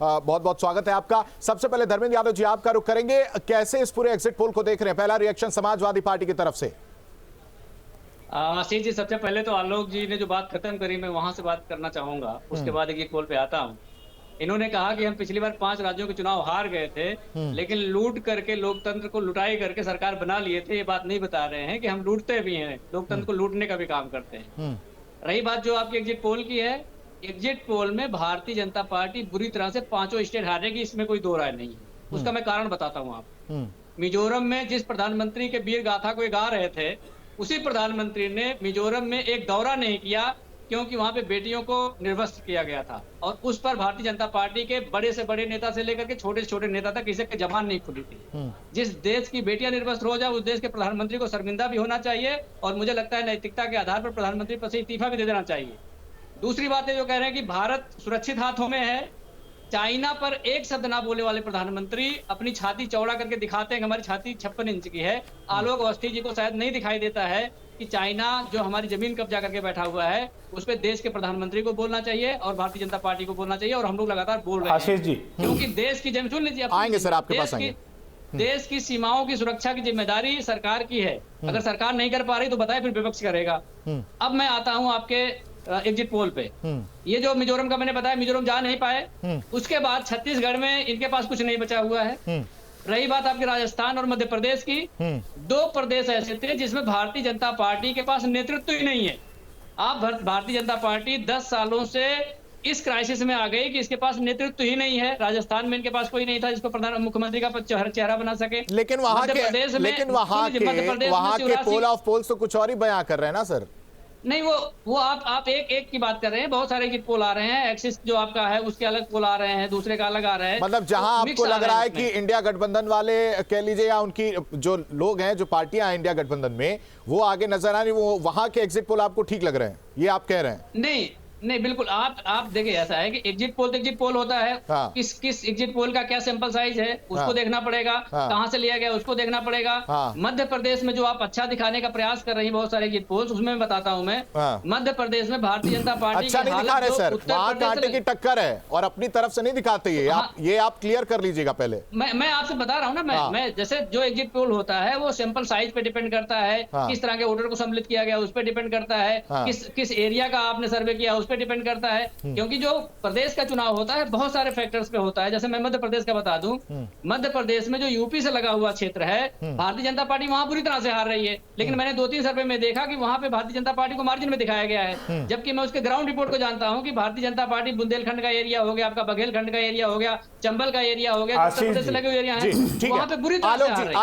बहुत बहुत स्वागत है आपका। सबसे पहले धर्मेंद्र यादव जी आपका रुख करेंगे, कैसे इस पूरे एग्जिट पोल को देख रहे हैं? पहला रिएक्शन समाजवादी पार्टी की तरफ से। आशीष जी, सबसे पहले तो आलोक जी ने जो बात खत्म करी, मैं वहां से बात करना चाहूंगा, उसके बाद एग्जिट पोल पे आता हूं। इन्होंने कहा कि हम पिछली बार 5 राज्यों के चुनाव हार गए थे, लेकिन लूट करके लोकतंत्र को लुटाई करके सरकार बना लिए थे। ये बात नहीं बता रहे हैं कि हम लूटते भी हैं, लोकतंत्र को लूटने का भी काम करते हैं। रही बात जो आपकी एग्जिट पोल की है, एग्जिट पोल में भारतीय जनता पार्टी बुरी तरह से 5 स्टेट हारेगी, इसमें कोई दो राय नहीं है। उसका मैं कारण बताता हूं आपको। मिजोरम में जिस प्रधानमंत्री के वीर गाथा को गा रहे थे, उसी प्रधानमंत्री ने मिजोरम में एक दौरा नहीं किया, क्योंकि वहां पे बेटियों को निर्वस्त्र किया गया था, और उस पर भारतीय जनता पार्टी के बड़े से बड़े नेता से लेकर के छोटे से छोटे नेता तक किसी की जबान नहीं खुली थी। जिस देश की बेटियां निर्वस्त्र हो जाए, उस देश के प्रधानमंत्री को शर्मिंदा भी होना चाहिए, और मुझे लगता है नैतिकता के आधार पर प्रधानमंत्री पद से इस्तीफा भी दे देना चाहिए। दूसरी बात है, जो कह रहे हैं कि भारत सुरक्षित हाथों में है, चाइना पर एक शब्द ना बोलने वाले प्रधानमंत्री अपनी छाती चौड़ा करके दिखाते हैं कि हमारी छाती 56 इंच की है। आलोक अवस्थी जी को शायद नहीं दिखाई देता है कि चाइना जो हमारी जमीन कब्जा करके बैठा हुआ है, उस पर देश के प्रधानमंत्री को बोलना चाहिए और भारतीय जनता पार्टी को बोलना चाहिए, और हम लोग लगातार बोल रहे हैं। आशीष जी, क्योंकि देश की सुन लीजिए, आएंगे सर आपके पास आएंगे। देश की सीमाओं की सुरक्षा की जिम्मेदारी सरकार की है। अगर सरकार नहीं कर पा रही तो बताए, फिर विपक्ष करेगा। अब मैं आता हूं आपके एग्जिट पोल पे। ये जो मिजोरम का मैंने बताया, मिजोरम जा नहीं पाए। उसके बाद छत्तीसगढ़ में इनके पास कुछ नहीं बचा हुआ है। रही बात आपके राजस्थान और मध्य प्रदेश की, 2 प्रदेश ऐसे थे जिसमें भारतीय जनता पार्टी के पास नेतृत्व ही नहीं है। आप भारतीय जनता पार्टी 10 सालों से इस क्राइसिस में आ गई कि इसके पास नेतृत्व ही नहीं है। राजस्थान में इनके पास कोई नहीं था जिसको प्रधान मुख्यमंत्री का चेहरा बना सके। लेकिन वहां के पोल ऑफ पोल्स तो कुछ और ही बयां कर रहे हैं ना सर। नहीं, वो आप एक की बात कर रहे हैं। बहुत सारे एग्जिट पोल आ रहे हैं। एक्सिस जो आपका है उसके अलग पोल आ रहे हैं, दूसरे का अलग आ रहा है। मतलब जहां आपको लग रहा है कि इंडिया गठबंधन वाले कह लीजिए, या उनकी जो लोग हैं, जो पार्टियां हैं इंडिया गठबंधन में, वो आगे नजर आ रही, वो वहां के एग्जिट पोल आपको ठीक लग रहे हैं, ये आप कह रहे हैं? नहीं, बिल्कुल। आप देखिए, ऐसा है कि एग्जिट पोल तो एग्जिट पोल होता है। हाँ। किस एग्जिट पोल का क्या सैंपल साइज है, उसको देखना पड़ेगा। कहां से लिया गया उसको देखना पड़ेगा। मध्य प्रदेश में जो आप अच्छा दिखाने का प्रयास कर रही है बहुत सारे एग्जिट पोल्स, उसमें मैं बताता हूं। मैं मध्य प्रदेश में भारतीय जनता पार्टी अच्छा नहीं दिखा रहे सर, वहां कांटे की टक्कर है और अपनी तरफ से नहीं दिखाते। ये आप क्लियर कर लीजिएगा पहले। मैं आपसे बता रहा हूं ना। मैं जैसे जो एग्जिट पोल होता है वो सैंपल साइज पे डिपेंड करता है, किस तरह के वोटर को सम्मिलित किया गया उस पर डिपेंड करता है, किस एरिया का आपने सर्वे किया उस पर डिपेंड करता है। क्योंकि जो प्रदेश का चुनाव होता है बहुत सारे फैक्टर्स पे होता है। जैसे मैं मध्य प्रदेश का बता दूं, मध्य प्रदेश में जो यूपी से लगा हुआ क्षेत्र है, भारतीय जनता पार्टी वहां बुरी तरह से हार रही है। लेकिन मैंने 2-3 सर्वे में देखा कि वहां पे भारतीय जनता पार्टी को मार्जिन में दिखाया गया है। जबकि मैं उसके ग्राउंड रिपोर्ट को जानता हूं कि भारतीय जनता पार्टी बुंदेलखंड का एरिया हो गया, आपका बघेलखंड का एरिया हो गया, चंबल का एरिया हो गया, उत्तर प्रदेश से लगे हुए एरिया है, वहां पे बुरी तरह से हार रही है।